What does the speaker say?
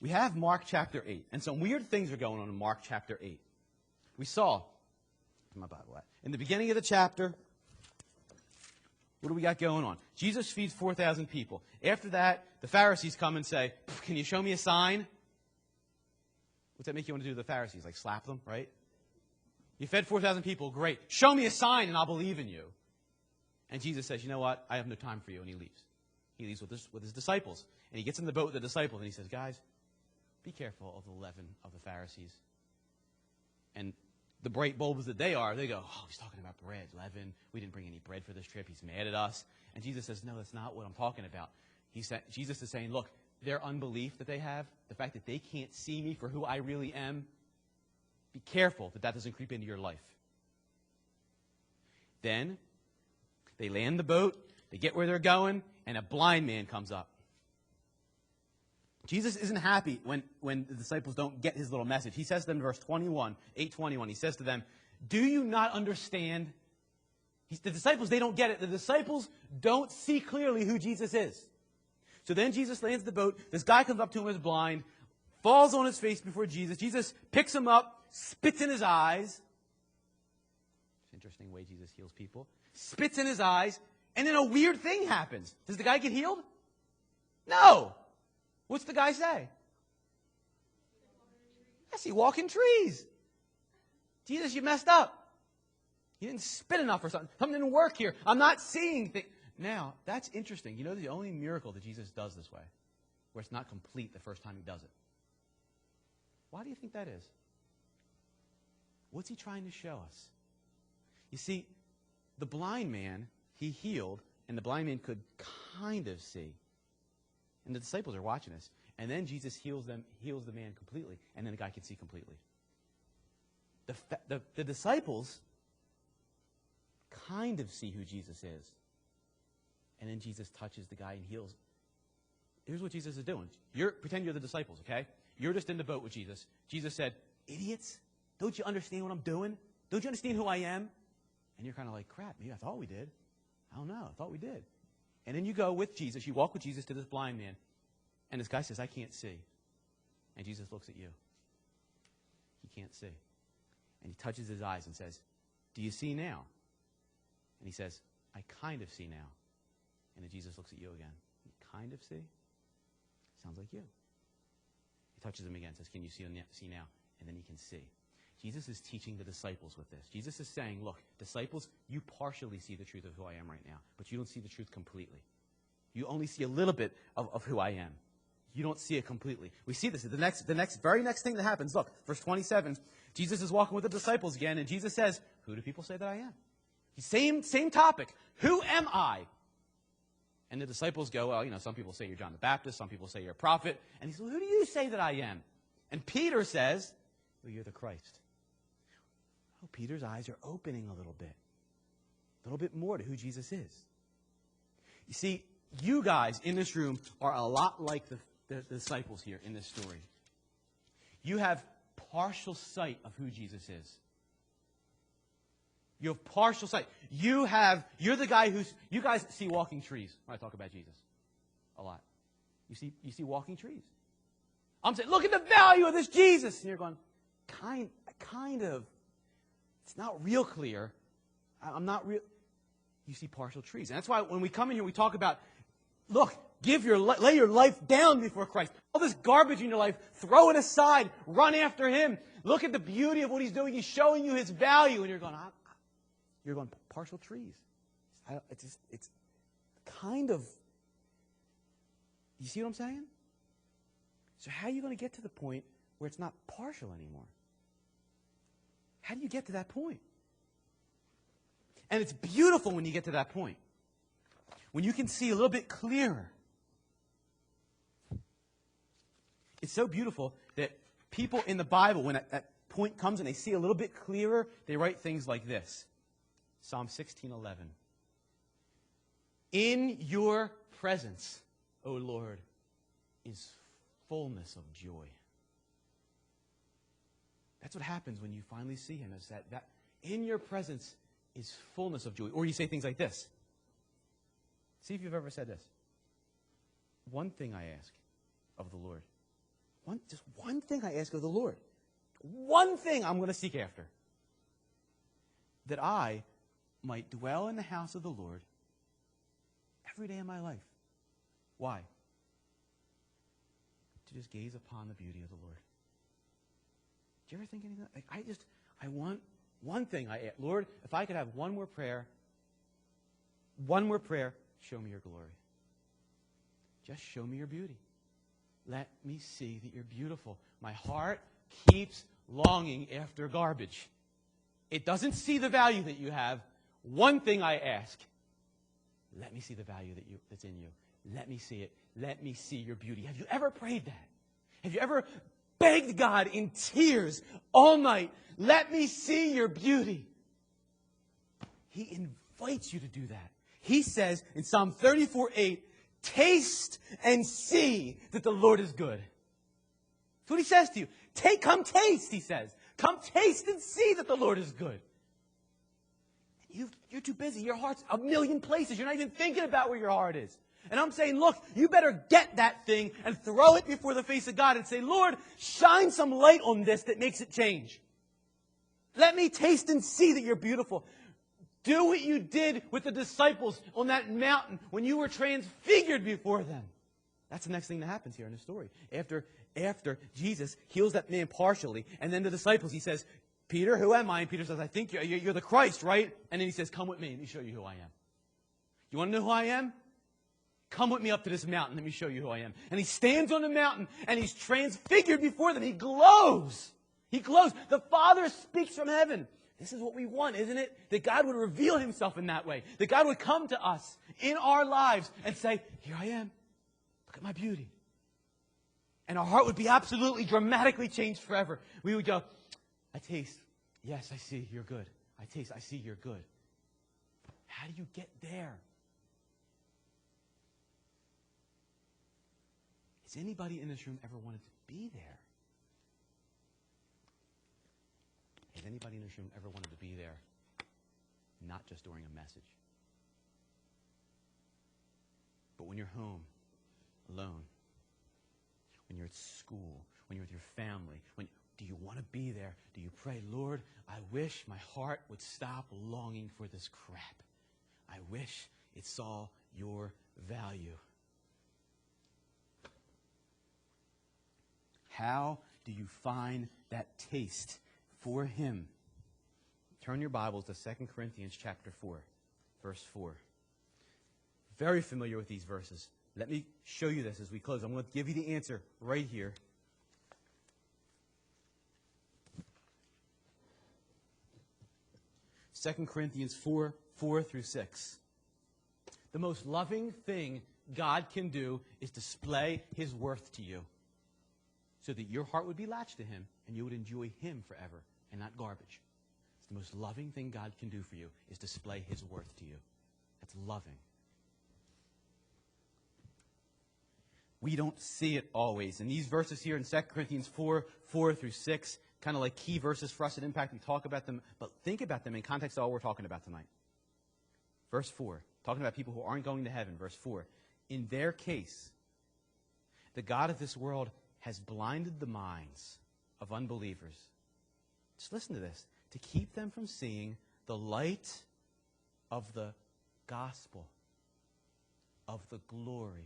we have Mark chapter 8, and some weird things are going on in Mark chapter 8. We saw, my Bible, in the beginning of the chapter, what do we got going on? Jesus feeds 4,000 people. After that, the Pharisees come and say, can you show me a sign? What's that make you want to do to the Pharisees? Like slap them, right? You fed 4,000 people, great. Show me a sign and I'll believe in you. And Jesus says, you know what? I have no time for you, and he leaves. He leaves with his disciples. And he gets in the boat with the disciples, and he says, guys, be careful of the leaven of the Pharisees. And the bright bulbs that they are, they go, oh, he's talking about bread, leaven. We didn't bring any bread for this trip. He's mad at us. And Jesus says, no, that's not what I'm talking about. Jesus is saying, look, their unbelief that they have, the fact that they can't see me for who I really am, be careful that doesn't creep into your life. Then they land the boat, they get where they're going, and a blind man comes up. Jesus isn't happy when the disciples don't get his little message. He says to them in verse 21, 8:21, he says to them, do you not understand? The disciples, they don't get it. The disciples don't see clearly who Jesus is. So then Jesus lands the boat. This guy comes up to him as blind, falls on his face before Jesus. Jesus picks him up, spits in his eyes. Interesting way Jesus heals people. Spits in his eyes, and then a weird thing happens. Does the guy get healed? No. What's the guy say? I see walking trees. Jesus, you messed up. You didn't spit enough or something. Something didn't work here. I'm not seeing things. Now, that's interesting. You know the only miracle that Jesus does this way, where it's not complete the first time he does it. Why do you think that is? What's he trying to show us? You see, the blind man, he healed, and the blind man could kind of see. And the disciples are watching this. And then Jesus heals the man completely, and then the guy can see completely. The disciples kind of see who Jesus is. And then Jesus touches the guy and heals. Here's what Jesus is doing. Pretend you're the disciples, okay? You're just in the boat with Jesus. Jesus said, idiots, don't you understand what I'm doing? Don't you understand who I am? And you're kind of like, crap, maybe I thought we did. I don't know, I thought we did. And then you go with Jesus, you walk with Jesus to this blind man. And this guy says, I can't see. And Jesus looks at you. He can't see. And he touches his eyes and says, do you see now? And he says, I kind of see now. And then Jesus looks at you again. You kind of see? Sounds like you. He touches him again and says, can you see now? And then he can see. Jesus is teaching the disciples with this. Jesus is saying, look, disciples, you partially see the truth of who I am right now, but you don't see the truth completely. You only see a little bit of who I am. You don't see it completely. We see this. The very next thing that happens, look, verse 27, Jesus is walking with the disciples again, and Jesus says, who do people say that I am? Same topic. Who am I? And the disciples go, well, some people say you're John the Baptist, some people say you're a prophet. And he says, well, who do you say that I am? And Peter says, well, you're the Christ. Oh, Peter's eyes are opening a little bit more to who Jesus is. You see, you guys in this room are a lot like the disciples here in this story. You have partial sight of who Jesus is. You have partial sight. You're the guy you guys see walking trees when I talk about Jesus. A lot. You see walking trees. I'm saying, look at the value of this Jesus. And you're going, kind of. It's not real clear. I'm not real. You see partial trees. And that's why when we come in here, we talk about, look, lay your life down before Christ. All this garbage in your life, throw it aside. Run after Him. Look at the beauty of what He's doing. He's showing you His value. And you're going, partial trees. It's kind of, you see what I'm saying? So how are you going to get to the point where it's not partial anymore? How do you get to that point? And it's beautiful when you get to that point. When you can see a little bit clearer. It's so beautiful that people in the Bible, when that point comes and they see a little bit clearer, they write things like this. Psalm 16:11. In your presence, O Lord, is fullness of joy. That's what happens when you finally see Him, is that in your presence is fullness of joy. Or you say things like this. See if you've ever said this. One thing I ask of the Lord, Just one thing I ask of the Lord. One thing I'm going to seek after. That I might dwell in the house of the Lord every day of my life. Why? To just gaze upon the beauty of the Lord. Do you ever think anything? I want one thing. Lord, if I could have one more prayer, show me your glory. Just show me your beauty. Let me see that you're beautiful. My heart keeps longing after garbage. It doesn't see the value that you have. One thing I ask, let me see the value that's in you. Let me see it. Let me see your beauty. Have you ever prayed that? Have you ever begged God in tears all night, let me see your beauty? He invites you to do that. He says in Psalm 34:8, taste and see that the Lord is good. That's what he says to you. Come taste, he says. Come taste and see that the Lord is good. You're too busy. Your heart's a million places. You're not even thinking about where your heart is. And I'm saying, look, you better get that thing and throw it before the face of God and say, Lord, shine some light on this that makes it change. Let me taste and see that you're beautiful. Do what you did with the disciples on that mountain when you were transfigured before them. That's the next thing that happens here in the story. After Jesus heals that man partially, and then the disciples, he says, Peter, who am I? And Peter says, I think you're the Christ, right? And then he says, come with me. Let me show you who I am. You want to know who I am? Come with me up to this mountain. Let me show you who I am. And he stands on the mountain, and he's transfigured before them. He glows. He glows. The Father speaks from heaven. This is what we want, isn't it? That God would reveal himself in that way. That God would come to us in our lives and say, here I am. Look at my beauty. And our heart would be absolutely, dramatically changed forever. We would go, I taste. Yes, I see you're good. I taste. I see you're good. How do you get there? Has anybody in this room ever wanted to be there? Has anybody in this room ever wanted to be there? Not just during a message. But when you're home, alone, when you're at school, when you're with your family, do you want to be there? Do you pray, Lord, I wish my heart would stop longing for this crap. I wish it saw your value. How do you find that taste for him? Turn your Bibles to 2 Corinthians chapter 4, verse 4. Very familiar with these verses. Let me show you this as we close. I'm going to give you the answer right here. Second Corinthians 4, 4 through 6. The most loving thing God can do is display his worth to you so that your heart would be latched to him and you would enjoy him forever and not garbage. It's the most loving thing God can do for you is display his worth to you. That's loving. We don't see it always. And these verses here in 2 Corinthians 4, 4 through 6, kind of like key verses for us at Impact. We talk about them, but think about them in context of all we're talking about tonight. Verse 4, talking about people who aren't going to heaven. Verse 4, in their case, the God of this world has blinded the minds of unbelievers. Just listen to this. To keep them from seeing the light of the gospel of the glory